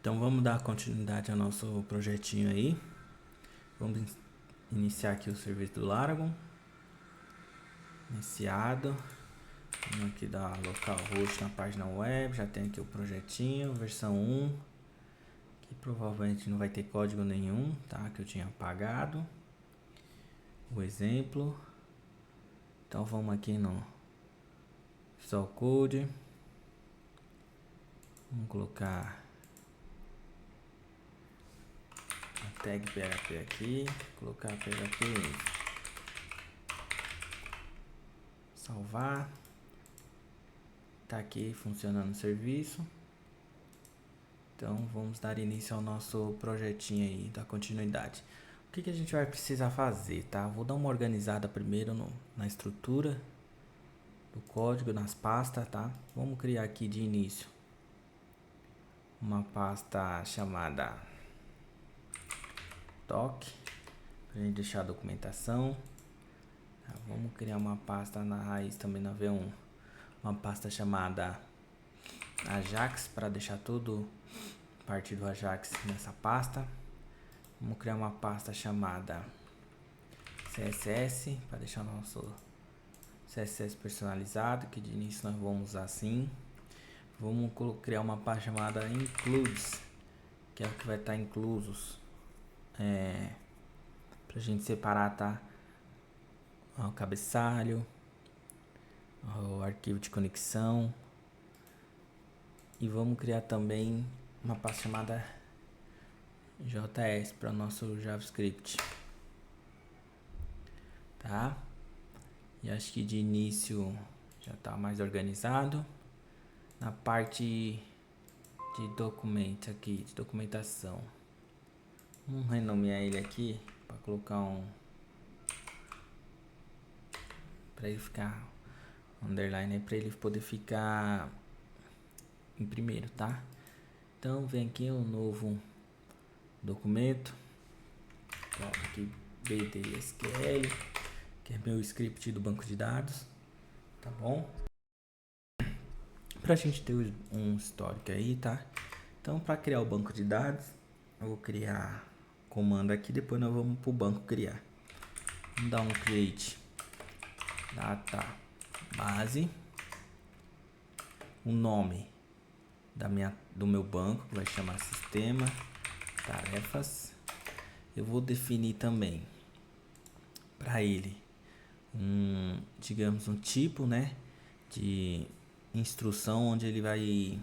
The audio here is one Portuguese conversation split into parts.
Então vamos dar continuidade ao nosso projetinho aí. Vamos iniciar aqui o serviço do Laragon. Iniciado. Vamos aqui dar localhost na página web. Já tem aqui o projetinho, versão 1. Que provavelmente não vai ter código nenhum, tá? Que eu tinha apagado. O exemplo. Então vamos aqui no Visual Code. Vamos colocar a tag PHP aqui. Colocar PHP. Salvar. Tá aqui funcionando o serviço. Então vamos dar início ao nosso projetinho aí da continuidade. O que a gente vai precisar fazer, tá? Vou dar uma organizada primeiro na estrutura do código, nas pastas, tá? Vamos criar aqui de início uma pasta chamada doc, pra gente deixar a documentação. Tá? Vamos criar uma pasta na raiz também na V1, uma pasta chamada Ajax, para deixar tudo a partir do Ajax nessa pasta. Vamos criar uma pasta chamada CSS, para deixar nosso CSS personalizado, que de início nós vamos usar assim. Vamos criar uma pasta chamada includes, que é o que vai estar inclusos, pra gente separar, tá? O cabeçalho, o arquivo de conexão. E vamos criar também uma pasta chamada JS para o nosso JavaScript, tá? E acho que de início já está mais organizado. Na parte de documento aqui, de documentação, vamos renomear ele aqui para colocar para ele ficar underline, para ele poder ficar em primeiro, tá? Então vem aqui um novo documento, coloca aqui BDSQL, que é meu script do banco de dados, tá bom? Pra gente ter um histórico aí, tá? Então, para criar o banco de dados, eu vou criar comando aqui, depois nós vamos pro banco criar. Vamos dar um create database, o nome do meu banco, que vai chamar sistema tarefas. Eu vou definir também para ele digamos um tipo, né, de instrução, onde ele vai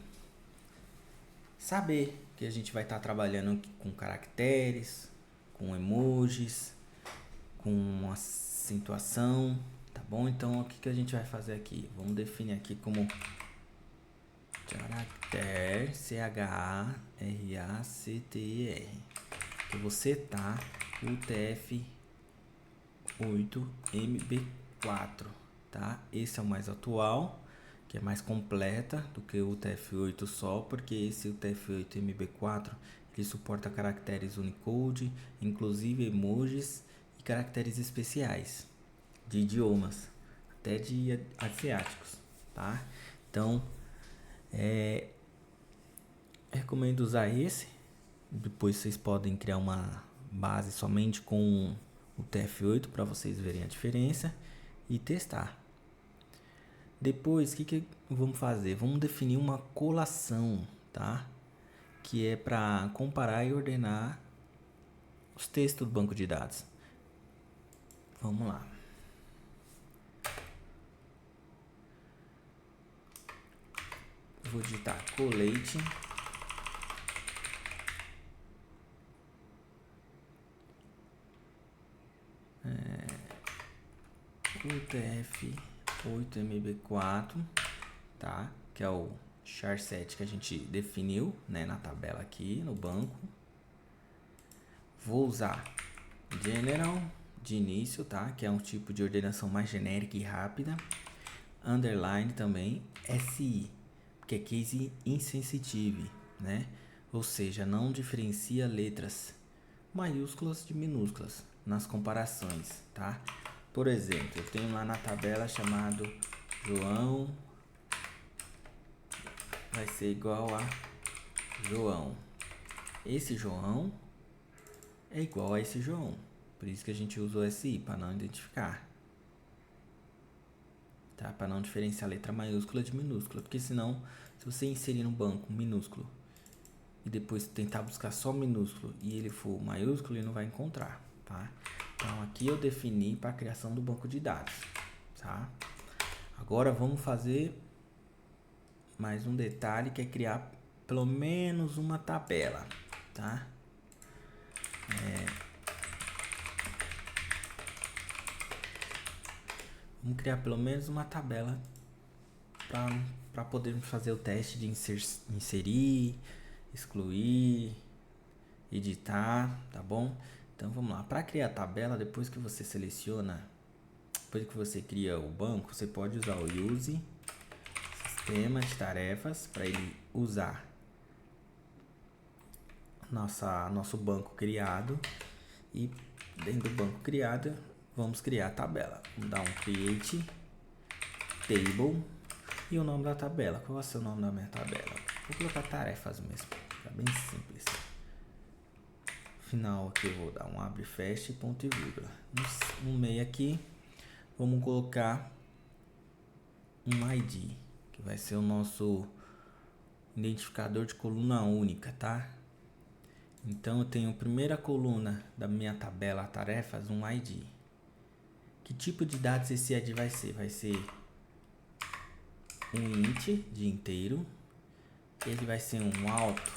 saber que a gente vai estar trabalhando com caracteres, com emojis, com uma acentuação, tá bom? Então o que a gente vai fazer aqui? Vamos definir aqui como caractere, CHARACTER, que eu vou setar UTF-8MB4, tá? Esse é o mais atual, que é mais completa do que o UTF-8 só, porque esse UTF-8MB4 ele suporta caracteres Unicode, inclusive emojis e caracteres especiais de idiomas, até de asiáticos, tá? Então recomendo usar esse. Depois vocês podem criar uma base somente com o TF8 para vocês verem a diferença e testar. Depois, o que vamos fazer? Vamos definir uma colação, tá? Que é para comparar e ordenar os textos do banco de dados. Vamos lá. Vou digitar collate. UTF-8MB4, tá? Que é o char7 que a gente definiu, né, na tabela aqui no banco. Vou usar general de início, tá? Que é um tipo de ordenação mais genérica e rápida. Underline também, SI, que é case insensitive, né? Ou seja, não diferencia letras maiúsculas de minúsculas nas comparações, tá? Por exemplo, eu tenho lá na tabela chamado João vai ser igual a João, esse João é igual a esse João. Por isso que a gente usa o SI, para não identificar. Tá? Para não diferenciar a letra maiúscula de minúscula. Porque senão, se você inserir no banco minúsculo e depois tentar buscar só minúsculo e ele for maiúsculo, ele não vai encontrar. Tá? Então aqui eu defini para a criação do banco de dados. Tá? Agora vamos fazer mais um detalhe, que é criar pelo menos uma tabela. Tá? Vamos criar pelo menos uma tabela para podermos fazer o teste de inserir, excluir, editar, tá bom? Então vamos lá. Para criar a tabela, depois que você seleciona, depois que você cria o banco, você pode usar o use sistema de tarefas para ele usar nosso banco criado, e dentro do banco criado vamos criar a tabela. Vamos dar um create table e o nome da tabela. Qual vai ser o nome da minha tabela? Vou colocar tarefas mesmo, fica bem simples. Final aqui eu vou dar um abre fecha e ponto e vírgula. No meio aqui vamos colocar um ID, que vai ser o nosso identificador de coluna única, tá? Então eu tenho a primeira coluna da minha tabela tarefas, um ID. Que tipo de dados esse ID vai ser? Vai ser um int de inteiro. Ele vai ser um auto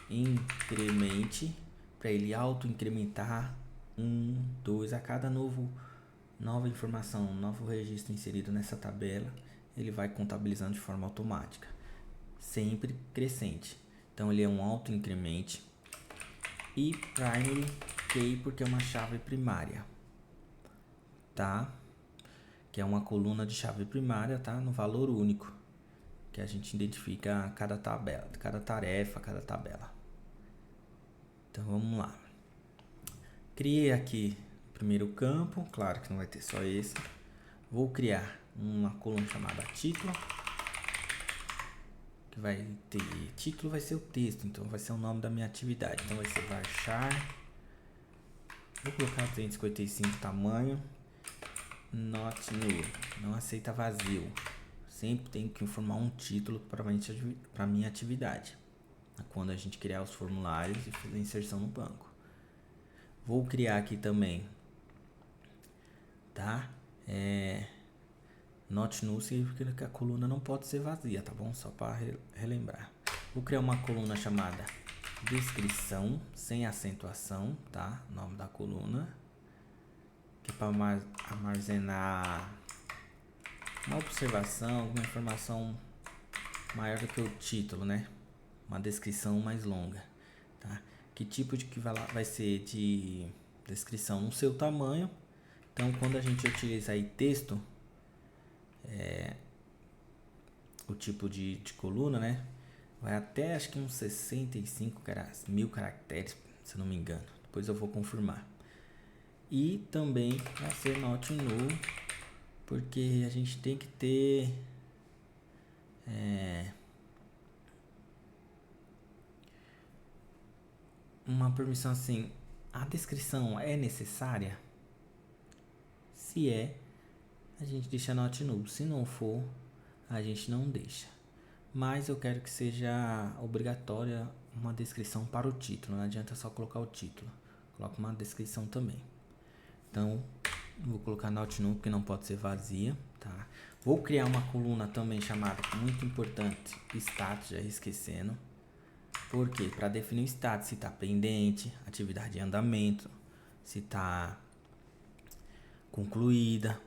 incremente, para ele auto incrementar 1, 2 a cada nova informação, novo registro inserido nessa tabela, ele vai contabilizando de forma automática, sempre crescente. Então ele é um auto incremente. E primary key, porque é uma chave primária, tá? Que é uma coluna de chave primária, tá? No valor único, que a gente identifica cada tabela, cada tarefa, cada tabela. Então vamos lá. Criei aqui o primeiro campo, claro que não vai ter só esse. Vou criar uma coluna chamada título, que vai ter, título vai ser o texto, então vai ser o nome da minha atividade. Então vai ser varchar, vou colocar 255 tamanho, not new, não aceita vazio. Sempre tem que informar um título para minha atividade, quando a gente criar os formulários e fazer a inserção no banco. Vou criar aqui também, tá? Not null significa que a coluna não pode ser vazia, tá bom? Só para relembrar. Vou criar uma coluna chamada descrição, sem acentuação, tá? Nome da coluna. Que é para armazenar uma observação, alguma informação maior do que o título, né? Uma descrição mais longa, tá? Que tipo de que vai ser de descrição no seu tamanho. Então, quando a gente utiliza aí texto, o tipo de coluna, né? Vai até acho que uns 65 mil caracteres, se não me engano. Depois eu vou confirmar. E também vai ser not null, porque a gente tem que ter uma permissão assim. A descrição é necessária? Se é, a gente deixa not null. Se não for, a gente não deixa. Mas eu quero que seja obrigatória uma descrição para o título. Não adianta só colocar o título. Coloca uma descrição também. Então, vou colocar not null, porque não pode ser vazia, tá? Vou criar uma coluna também chamada, muito importante, status, já esquecendo. Por quê? Para definir o status, se está pendente, atividade em andamento, se está concluída,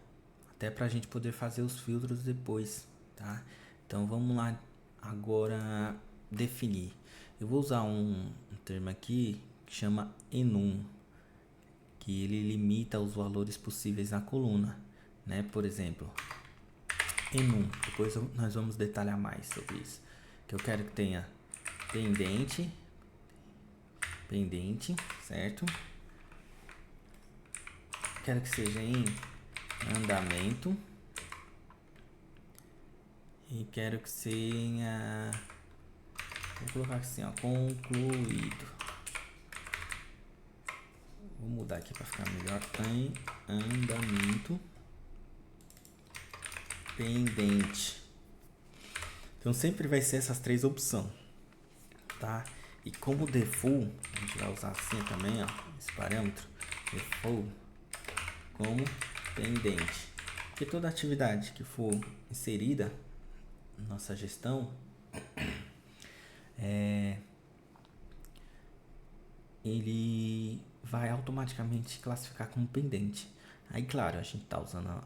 até para a gente poder fazer os filtros depois, tá? Então vamos lá agora definir. Eu vou usar um termo aqui que chama enum, que ele limita os valores possíveis na coluna, né? Por exemplo, enum, depois nós vamos detalhar mais sobre isso, que eu quero que tenha pendente, certo? Quero que seja em andamento e quero que seja, vou colocar assim, ó, concluído. Vou mudar aqui para ficar melhor. Em andamento pendente. Então sempre vai ser essas três opções, tá? E como default, a gente vai usar assim também, ó, esse parâmetro default como pendente. Porque toda atividade que for inserida na nossa gestão, ele vai automaticamente classificar como pendente. Aí, claro, a gente está usando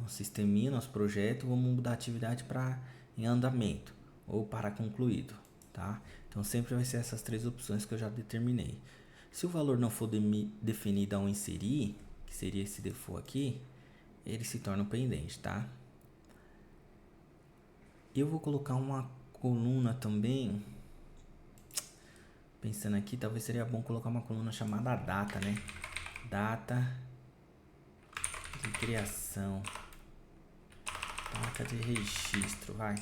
nosso sisteminha, nosso projeto, vamos mudar a atividade para em andamento ou para concluído, tá? Então, sempre vai ser essas três opções que eu já determinei. Se o valor não for definido ao inserir, que seria esse default aqui, ele se torna um pendente, tá? Eu vou colocar uma coluna também. Pensando aqui, talvez seria bom colocar uma coluna chamada data, né? Data de criação. Data de registro, vai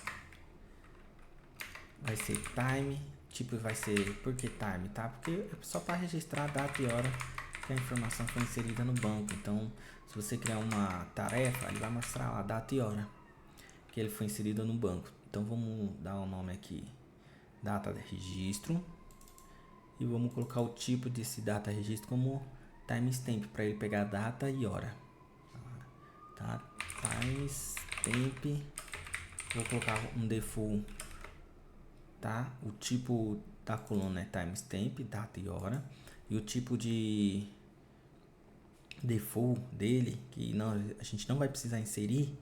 ser time, tipo vai ser, por que time, tá? Porque é só para registrar a data e hora que a informação foi inserida no banco. Então, se você criar uma tarefa, ele vai mostrar a data e hora que ele foi inserido no banco. Então, vamos dar um nome aqui, data de registro, e vamos colocar o tipo desse data registro como timestamp, para ele pegar a data e hora, tá? Timestamp, vou colocar um default, tá? O tipo da coluna é timestamp, data e hora, e o tipo de default dele, que não, a gente não vai precisar inserir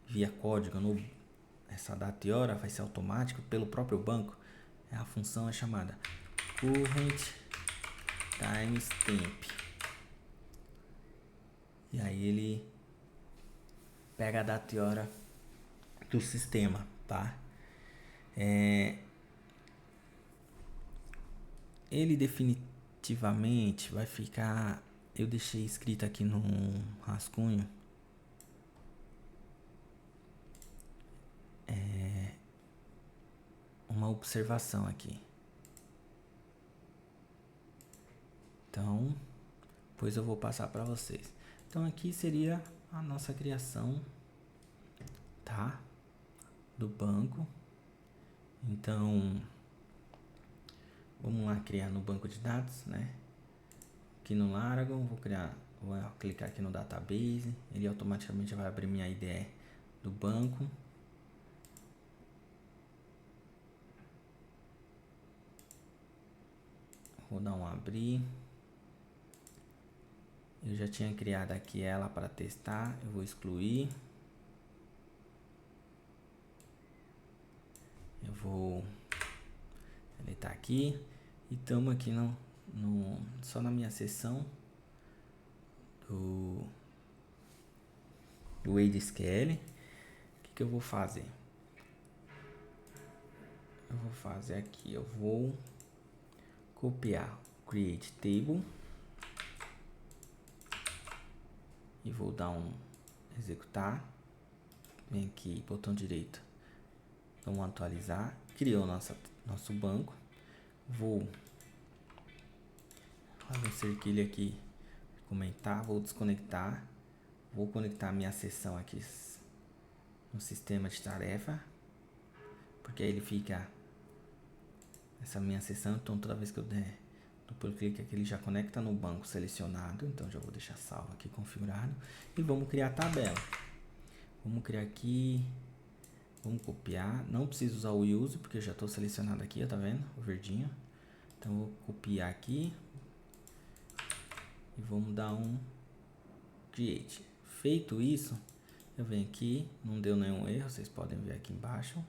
via código no essa data e hora, vai ser automático pelo próprio banco. A função é chamada current timestamp, e aí ele pega a data e hora do sistema, tá? Ele definitivamente vai ficar, eu deixei escrito aqui no rascunho, uma observação aqui. Então, depois eu vou passar para vocês. Então aqui seria a nossa criação, tá? Do banco. Então, vamos lá criar no banco de dados, né? Aqui no Laragon, vou clicar aqui no database, ele automaticamente vai abrir minha IDE do banco. Vou dar um abrir. Eu já tinha criado aqui ela para testar, eu vou excluir. Eu vou deletar aqui e estamos aqui só na minha seção do ADSQL. O que eu vou fazer? Eu vou fazer aqui, eu vou copiar o create table e vou dar um executar. Vem aqui, botão direito, vamos atualizar. Criou nosso banco. Vou fazer um cerquilho aqui, comentar, vou desconectar, vou conectar minha sessão aqui no sistema de tarefa, porque aí ele fica essa minha sessão. Então toda vez que eu der duplo clique aqui, ele já conecta no banco selecionado. Então já vou deixar salvo aqui, configurado. E vamos criar a tabela. Vamos criar aqui, vamos copiar. Não preciso usar o use, porque eu já estou selecionado aqui, ó, tá vendo? O verdinho. Então vou copiar aqui e vamos dar um create. Feito isso, eu venho aqui, não deu nenhum erro, vocês podem ver aqui embaixo.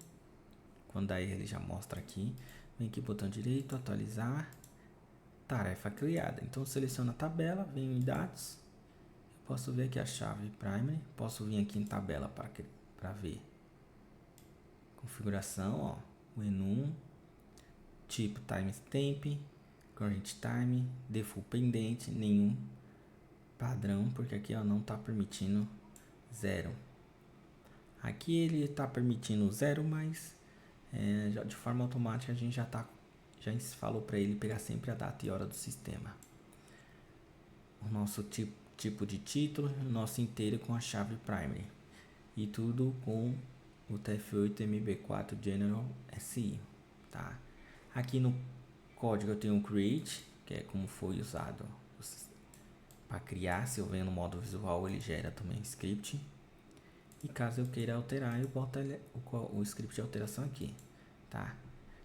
Quando dá erro, ele já mostra aqui. Vem aqui, botão direito, atualizar, tarefa criada. Então seleciono a tabela, venho em dados, eu posso ver aqui a chave primary, posso vir aqui em tabela para ver configuração, ó, menu, tipo timestamp, current time, default pendente, nenhum padrão, porque aqui, ó, não está permitindo 0. Aqui ele está permitindo 0, mas já de forma automática a gente já falou para ele pegar sempre a data e hora do sistema. O nosso tipo de título, o nosso inteiro com a chave primary. E tudo com o TF8 MB4 General SI, tá? Aqui no código eu tenho o create, que é como foi usado para criar. Se eu venho no modo visual, ele gera também script. E caso eu queira alterar, eu boto o script de alteração aqui, tá?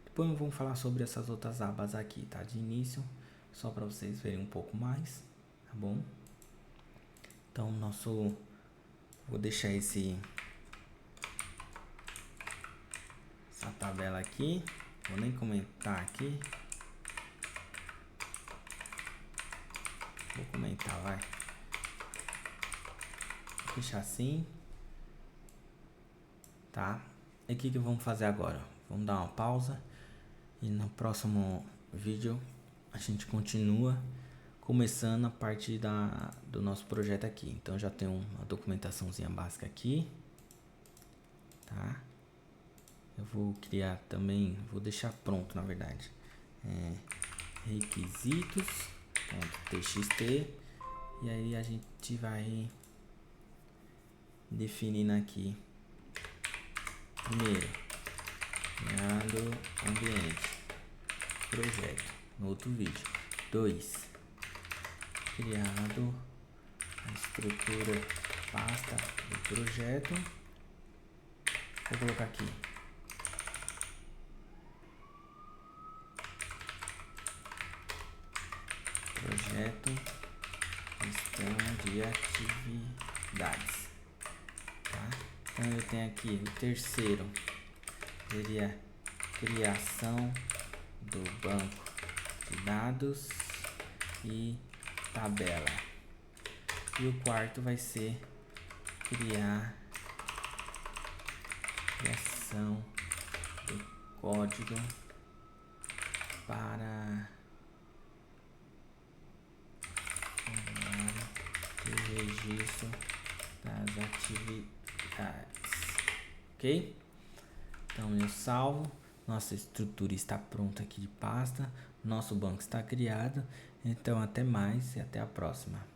Depois vamos falar sobre essas outras abas aqui, tá? De início, só para vocês verem um pouco mais, tá bom? Então, vou deixar essa tabela aqui, vou nem comentar aqui. Vou comentar, vai. Vou deixar assim. Tá? E o que vamos fazer agora? Vamos dar uma pausa. E no próximo vídeo a gente continua começando a parte do nosso projeto aqui. Então já tem uma documentaçãozinha básica aqui. Tá? Eu vou criar também, vou deixar pronto na verdade. Requisitos.txt. E aí a gente vai definindo aqui. Primeiro, criado ambiente, projeto, no outro vídeo. 2, criado a estrutura pasta do projeto. Vou colocar aqui. Projeto, gestão de atividades. Tá? Então eu tenho aqui o terceiro, seria criação do banco de dados e tabela. E o quarto vai ser criação do código para o registro das atividades. Ok? Então eu salvo. Nossa estrutura está pronta aqui de pasta. Nosso banco está criado. Então até mais e até a próxima.